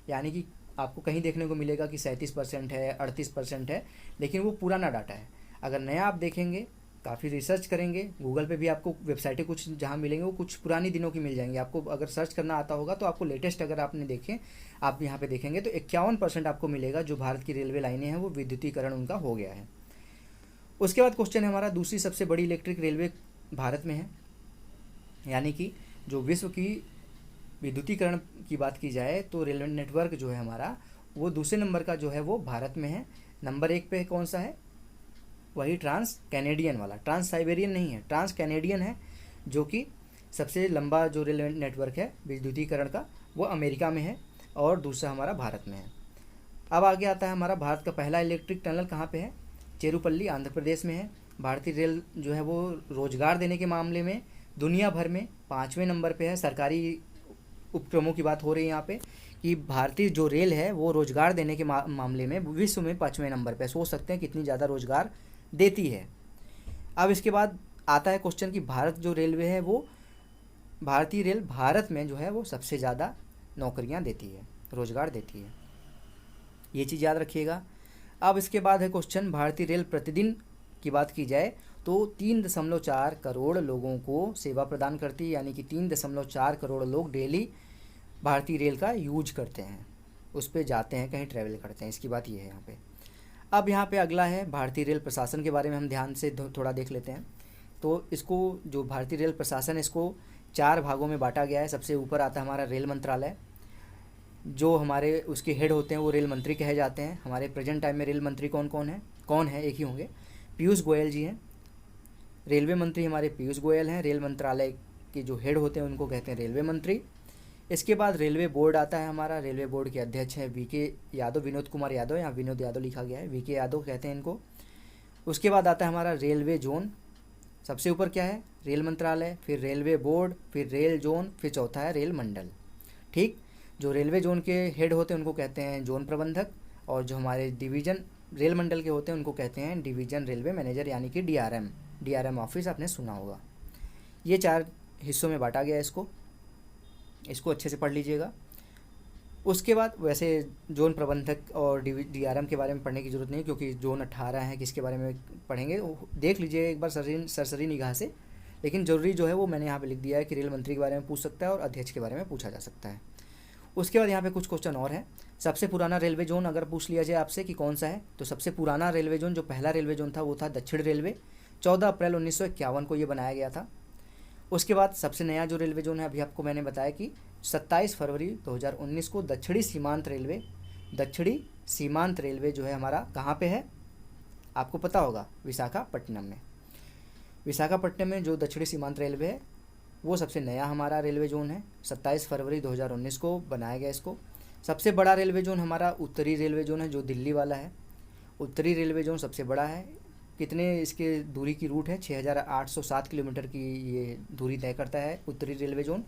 यानी कि आपको कहीं देखने को मिलेगा कि 37% है, 38% है, लेकिन वो पुराना डाटा है। अगर नया आप देखेंगे काफ़ी रिसर्च करेंगे, गूगल पे भी आपको वेबसाइटें कुछ जहाँ मिलेंगे वो कुछ पुरानी दिनों की मिल जाएंगी। आपको अगर सर्च करना आता होगा तो आपको लेटेस्ट अगर आपने देखें, आप यहाँ पे देखेंगे तो 51% आपको मिलेगा जो भारत की रेलवे लाइनें हैं वो विद्युतीकरण उनका हो गया है। उसके बाद क्वेश्चन है हमारा, दूसरी सबसे बड़ी इलेक्ट्रिक रेलवे भारत में है, यानी कि जो विश्व की विद्युतीकरण की बात की जाए तो रेलवे नेटवर्क जो है हमारा वो दूसरे नंबर का जो है वो भारत में है। नंबर 1 पे कौन सा है, वही ट्रांस कैनेडियन वाला, ट्रांस साइबेरियन नहीं है, ट्रांस कैनेडियन है, जो कि सबसे लंबा जो रेलवे नेटवर्क है विद्युतीकरण का वो अमेरिका में है, और दूसरा हमारा भारत में है। अब आगे आता है हमारा भारत का पहला इलेक्ट्रिक टनल कहाँ पे है, चेरुपल्ली आंध्र प्रदेश में है। भारतीय रेल जो है वो रोजगार देने के मामले में दुनिया भर में 5वें नंबर पे है। सरकारी उपक्रमों की बात हो रही है यहाँ पे कि भारतीय जो रेल है वो रोजगार देने के मामले में विश्व में 5वें नंबर पे, सोच सकते हैं कितनी ज़्यादा रोजगार देती है। अब इसके बाद आता है क्वेश्चन कि भारत जो रेलवे है वो भारतीय रेल भारत में जो है वो सबसे ज़्यादा नौकरियां देती है, रोजगार देती है, ये चीज़ याद रखिएगा। अब इसके बाद है क्वेश्चन, भारतीय रेल प्रतिदिन की बात की जाए तो 3.4 करोड़ लोगों को सेवा प्रदान करती है, यानी कि 3.4 करोड़ लोग डेली भारतीय रेल का यूज करते हैं, उस पर जाते हैं, कहीं ट्रैवल करते हैं, इसकी बात ये है यहाँ पे। अब यहाँ पे अगला है भारतीय रेल प्रशासन के बारे में हम ध्यान से थोड़ा देख लेते हैं। तो इसको जो भारतीय रेल प्रशासन है इसको 4 भागों में बांटा गया है। सबसे ऊपर आता है हमारा रेल मंत्रालय, जो हमारे उसके हेड होते हैं वो रेल मंत्री कहे जाते हैं। हमारे प्रेजेंट टाइम में रेल मंत्री कौन है, एक ही होंगे, पीयूष गोयल जी हैं। रेलवे मंत्री हमारे पीयूष गोयल हैं। रेल मंत्रालय के जो हेड होते हैं उनको कहते हैं रेलवे मंत्री। इसके बाद रेलवे बोर्ड आता है हमारा, रेलवे बोर्ड के अध्यक्ष हैं वीके यादव, विनोद कुमार यादव, यहाँ विनोद यादव लिखा गया है, वीके यादव कहते हैं इनको। उसके बाद आता है हमारा रेलवे जोन, सबसे ऊपर क्या है, रेल मंत्रालय, फिर रेलवे बोर्ड, फिर रेल जोन, फिर चौथा है रेल मंडल। ठीक, जो रेलवे जोन के हेड होते हैं उनको कहते हैं जोन प्रबंधक, और जो हमारे डिवीज़न रेल मंडल के होते हैं उनको कहते हैं डिवीज़न रेलवे मैनेजर, यानी कि डीआरएम ऑफिस आपने सुना होगा। ये 4 हिस्सों में बांटा गया है, इसको अच्छे से पढ़ लीजिएगा। उसके बाद वैसे जोन प्रबंधक और डीआरएम के बारे में पढ़ने की ज़रूरत नहीं, क्योंकि जोन 18 है, किसके बारे में पढ़ेंगे देख लीजिए एक बार सरसरी निगाह से। लेकिन ज़रूरी जो है वो मैंने यहाँ पे लिख दिया है कि रेल मंत्री के बारे में पूछ सकता है और अध्यक्ष के बारे में पूछा जा सकता है। उसके बाद यहाँ पे कुछ क्वेश्चन और हैं। सबसे पुराना रेलवे जोन अगर पूछ लिया जाए आपसे कि कौन सा है, तो सबसे पुराना रेलवे जोन, जो पहला रेलवे जोन था वो था दक्षिण रेलवे, 14 अप्रैल 1951 को ये बनाया गया था। उसके बाद सबसे नया जो रेलवे जोन है, अभी आपको मैंने बताया कि 27 फरवरी 2019 को दक्षिणी सीमांत रेलवे जो है हमारा कहाँ पे है, आपको पता होगा, विशाखापट्टनम में। विशाखापट्टनम में जो दक्षिणी सीमांत रेलवे है वो सबसे नया हमारा रेलवे जोन है, 27 फरवरी 2019 को बनाया गया इसको। सबसे बड़ा रेलवे जोन हमारा उत्तरी रेलवे जोन है, जो दिल्ली वाला है। उत्तरी रेलवे जोन सबसे बड़ा है। कितने इसके दूरी की रूट है, 6807 किलोमीटर की ये दूरी तय करता है उत्तरी रेलवे जोन।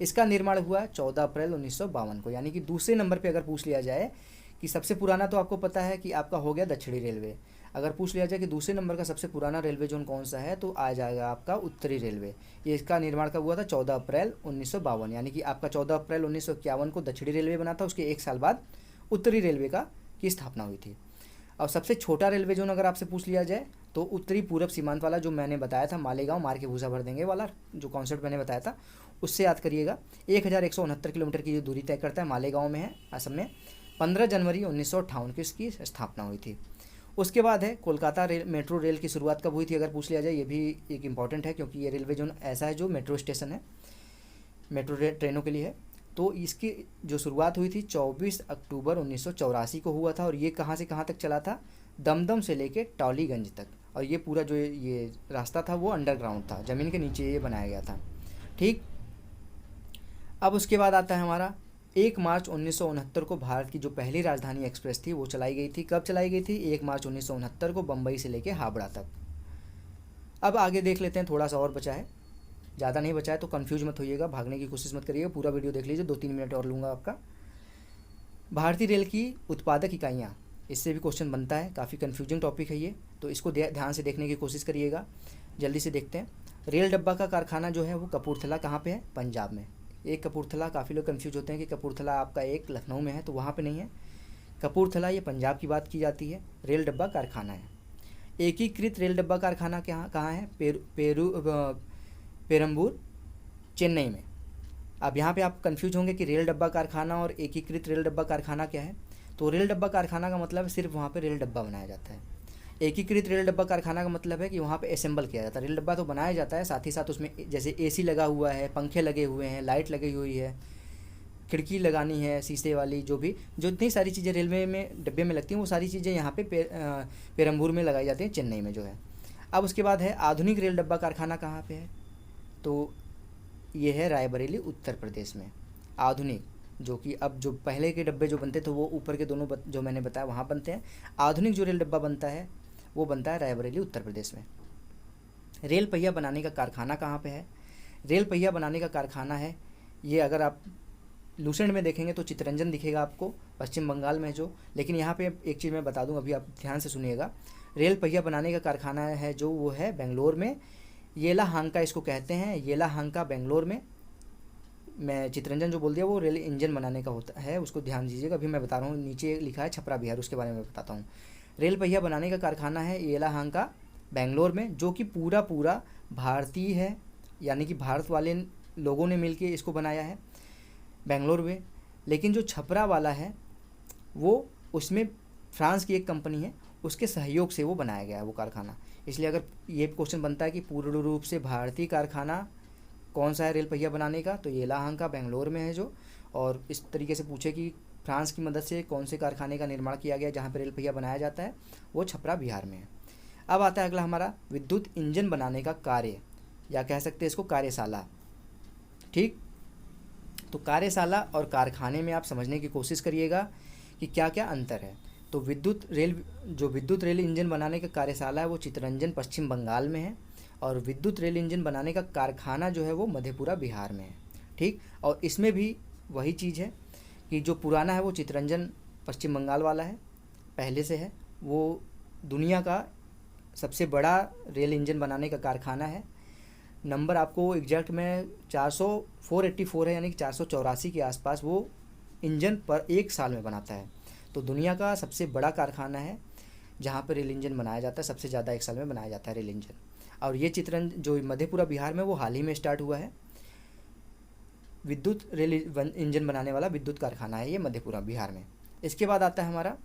इसका निर्माण हुआ 14 अप्रैल 1952 को, यानी कि दूसरे नंबर पे अगर पूछ लिया जाए कि सबसे पुराना, तो आपको पता है कि आपका हो गया दक्षिणी रेलवे। अगर पूछ लिया जाए कि दूसरे नंबर का सबसे पुराना रेलवे जोन कौन सा है, तो आ जाएगा आपका उत्तरी रेलवे। ये इसका निर्माण कब हुआ था, 14 अप्रैल 1952, यानी कि आपका 14 अप्रैल 1951 को दक्षिणी रेलवे बना था, उसके 1 साल बाद उत्तरी रेलवे की स्थापना हुई थी। और सबसे छोटा रेलवे जोन अगर आपसे पूछ लिया जाए तो उत्तरी पूरब सीमांत वाला, जो मैंने बताया था, मालेगांव मार के भूसा भर देंगे वाला जो कॉन्सेप्ट मैंने बताया था, उससे याद करिएगा। 1169 किलोमीटर की जो दूरी तय करता है, मालेगांव में है, असम में। 15 जनवरी 1958 को इसकी स्थापना हुई थी। उसके बाद है कोलकाता मेट्रो रेल की शुरुआत कब हुई थी, अगर पूछ लिया जाए, ये भी एक इम्पॉर्टेंट है, क्योंकि ये रेलवे जोन ऐसा है जो मेट्रो स्टेशन है, मेट्रो ट्रेनों के लिए है। तो इसकी जो शुरुआत हुई थी 24 अक्टूबर 1984 को हुआ था, और ये कहाँ से कहाँ तक चला था, दमदम से लेके टॉलीगंज तक। और ये पूरा जो ये रास्ता था वो अंडरग्राउंड था, ज़मीन के नीचे ये बनाया गया था। ठीक, अब उसके बाद आता है हमारा 1 मार्च 1969 को भारत की जो पहली राजधानी एक्सप्रेस थी वो चलाई गई थी। कब चलाई गई थी, 1 मार्च 1969 को, बम्बई से लेके हावड़ा तक। अब आगे देख लेते हैं, थोड़ा सा और बचा है, ज़्यादा नहीं बचा है, तो कन्फ्यूज मत होइएगा, भागने की कोशिश मत करिएगा, पूरा वीडियो देख लीजिए, 2-3 मिनट और लूँगा आपका। भारतीय रेल की उत्पादक इकाइयाँ, इससे भी क्वेश्चन बनता है, काफ़ी कन्फ्यूजिंग टॉपिक है ये, तो इसको ध्यान से देखने की कोशिश करिएगा। जल्दी से देखते हैं। रेल डब्बा का कारखाना जो है वो कपूरथला कहाँ पे है, पंजाब में। एक कपूरथला, काफ़ी लोग कंफ्यूज होते हैं कि कपूरथला आपका एक लखनऊ में है, तो वहाँ पे नहीं है, कपूरथला ये पंजाब की बात की जाती है। रेल डब्बा कारखाना है। एकीकृत रेल डब्बा कारखाना कहाँ है? पेरम्बूर, चेन्नई में। अब यहाँ पे आप कंफ्यूज होंगे कि रेल डब्बा कारखाना और एकीकृत रेल डब्बा कारखाना क्या है। तो रेल डब्बा कारखाना का मतलब सिर्फ वहाँ पे रेल डब्बा बनाया जाता है। एकीकृत रेल डब्बा कारखाना का मतलब है कि वहाँ पे असेंबल किया जाता है। रेल डब्बा तो बनाया जाता है, साथ ही साथ उसमें जैसे एसी लगा हुआ है, पंखे लगे हुए हैं, लाइट लगी हुई है, खिड़की लगानी है शीशे वाली, जो इतनी सारी चीज़ें रेलवे में डब्बे में लगती हैं वो सारी चीज़ें यहाँ पे पेरम्बूर में लगाई जाती हैं, चेन्नई में जो है। अब उसके बाद है आधुनिक रेल डब्बा कारखाना कहाँ पे है? तो ये है रायबरेली, उत्तर प्रदेश में। आधुनिक, जो कि अब जो पहले के डब्बे जो बनते थे वो ऊपर के दोनों जो मैंने बताया वहाँ बनते हैं। आधुनिक जो रेल डब्बा बनता है वो बनता है रायबरेली, उत्तर प्रदेश में। रेल पहिया बनाने का कारखाना कहाँ पे है? रेल पहिया बनाने का कारखाना है, ये अगर आप लूसेंट में देखेंगे तो चितरंजन दिखेगा आपको, पश्चिम बंगाल में जो। लेकिन यहाँ पे एक चीज़ मैं बता दूँ, अभी आप ध्यान से सुनिएगा। रेल पहिया बनाने का कारखाना है जो वो है बेंगलोर में, येलाहांका इसको कहते हैं, येलाहांका बेंगलोर में। मैं चितरंजन जो बोल दिया वो रेल इंजन बनाने का होता है, उसको ध्यान दीजिएगा। अभी मैं बता रहा हूँ, नीचे लिखा है छपरा बिहार, उसके बारे में बताता हूँ। रेल पहिया बनाने का कारखाना है येलाहांका बेंगलोर में, जो कि पूरा भारतीय है, यानी कि भारत वाले लोगों ने मिलके इसको बनाया है बेंगलोर में। लेकिन जो छपरा वाला है वो, उसमें फ्रांस की एक कंपनी है, उसके सहयोग से वो बनाया गया है वो कारखाना। इसलिए अगर ये क्वेश्चन बनता है कि पूर्ण रूप से भारतीय कारखाना कौन सा है रेल पहिया बनाने का, तो येलाहांका बेंगलोर में है जो। और इस तरीके से पूछे कि फ्रांस की मदद से कौन से कारखाने का निर्माण किया गया जहाँ पर रेल पहिया बनाया जाता है, वो छपरा बिहार में है। अब आता है अगला हमारा विद्युत इंजन बनाने का कार्य, या कह सकते हैं इसको कार्यशाला। ठीक, तो कार्यशाला और कारखाने में आप समझने की कोशिश करिएगा कि क्या क्या अंतर है। तो विद्युत रेल इंजन बनाने का कार्यशाला है वो चितरंजन, पश्चिम बंगाल में है। और विद्युत रेल इंजन बनाने का कारखाना जो है वो मधेपुरा, बिहार में है। ठीक, और इसमें भी वही चीज़ है कि जो पुराना है वो चितरंजन पश्चिम बंगाल वाला है, पहले से है। वो दुनिया का सबसे बड़ा रेल इंजन बनाने का कारखाना है। नंबर आपको एग्जैक्ट में 484 है, यानी कि 484 के आसपास वो इंजन पर एक साल में बनाता है। तो दुनिया का सबसे बड़ा कारखाना है जहाँ पर रेल इंजन बनाया जाता है, सबसे ज़्यादा एक साल में बनाया जाता है रेल इंजन। और ये चितरंजन जो मधेपुरा बिहार में, वो हाल ही में स्टार्ट हुआ है। विद्युत रेल इंजन बनाने वाला विद्युत कारखाना है ये मधेपुरा बिहार में। इसके बाद आता है हमारा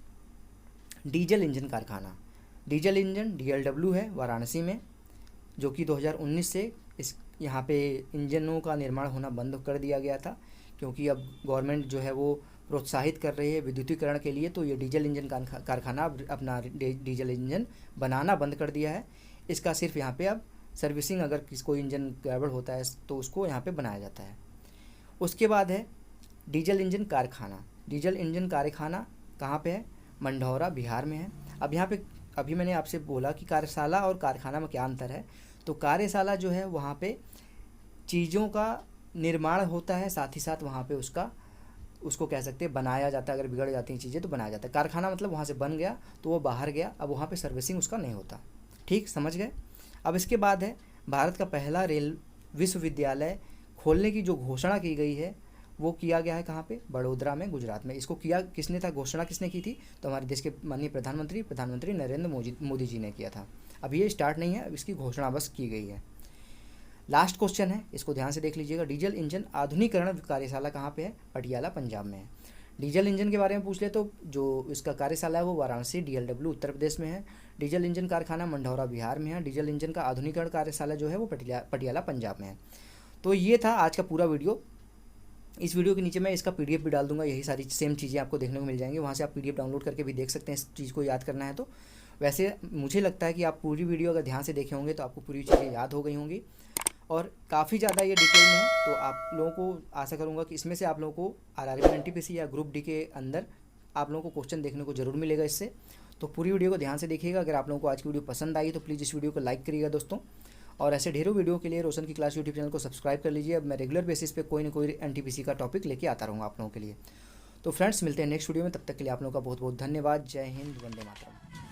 डीजल इंजन कारखाना। डीजल इंजन DLW है वाराणसी में, जो कि 2019 से यहाँ पे इंजनों का निर्माण होना बंद कर दिया गया था, क्योंकि अब गवर्नमेंट जो है वो प्रोत्साहित कर रही है विद्युतीकरण के लिए। तो ये डीजल इंजन कारखाना अपना डीजल इंजन बनाना बंद कर दिया है। इसका सिर्फ यहाँ पे अब सर्विसिंग, अगर कोई इंजन गड़बड़ होता है तो उसको यहाँ पे बनाया जाता है। उसके बाद है डीजल इंजन कारखाना। डीजल इंजन कारखाना कहाँ पे है? मंढौरा, बिहार में है। अब यहाँ पे अभी मैंने आपसे बोला कि कार्यशाला और कारखाना में क्या अंतर है। तो कार्यशाला जो है वहाँ पे चीज़ों का निर्माण होता है, साथ ही साथ वहाँ पे उसको कह सकते हैं बनाया जाता है। अगर बिगड़ जाती हैं चीज़ें तो बनाया जाता है। कारखाना मतलब वहाँ से बन गया तो वो बाहर गया, अब वहाँ पे सर्विसिंग उसका नहीं होता। ठीक, समझ गए। अब इसके बाद है भारत का पहला रेल विश्वविद्यालय खोलने की जो घोषणा की गई है वो किया गया है कहाँ पे? बड़ोदरा में, गुजरात में। इसको किया किसने था, घोषणा किसने की थी? तो हमारे देश के माननीय प्रधानमंत्री नरेंद्र मोदी जी ने किया था। अब ये स्टार्ट नहीं है, अब इसकी घोषणा बस की गई है। लास्ट क्वेश्चन है, इसको ध्यान से देख लीजिएगा। डीजल इंजन आधुनिकीकरण कार्यशाला कहाँ पे है? पटियाला, पंजाब में है। डीजल इंजन के बारे में पूछ ले तो जो इसका कार्यशाला है वो वाराणसी DLW उत्तर प्रदेश में है। डीजल इंजन कारखाना मंढौरा, बिहार में है। डीजल इंजन का आधुनिकीकरण कार्यशाला जो है वो पटियाला, पंजाब में है। तो ये था आज का पूरा वीडियो। इस वीडियो के नीचे मैं इसका PDF भी डाल दूंगा, यही सारी सेम चीज़ें आपको देखने को मिल जाएंगी। वहाँ से आप PDF डाउनलोड करके भी देख सकते हैं, इस चीज़ को याद करना है तो। वैसे मुझे लगता है कि आप पूरी वीडियो अगर ध्यान से देखे होंगे तो आपको पूरी चीज़ें याद हो गई होंगी, और काफ़ी ज़्यादा ये डिटेल में है। तो आप लोगों को आशा करूँगा कि इसमें से आप लोगों को RRB NTPC या ग्रुप D के अंदर आप लोगों को क्वेश्चन देखने को ज़रूर मिलेगा इससे। तो पूरी वीडियो को ध्यान से देखिएगा। अगर आप लोगों को आज की वीडियो पसंद आई तो प्लीज़ इस वीडियो को लाइक करिएगा दोस्तों, और ऐसे ढेरों वीडियो के लिए रोशन की क्लास यूट्यूब चैनल को सब्सक्राइब कर लीजिए। अब मैं रेगुलर बेसिस पे कोई ना कोई NTPC का टॉपिक लेके आता रहूँगा आप लोगों के लिए। तो फ्रेंड्स, मिलते हैं नेक्स्ट वीडियो में, तब तक के लिए आप लोगों का बहुत बहुत धन्यवाद। जय हिंद, वंदे मातरम।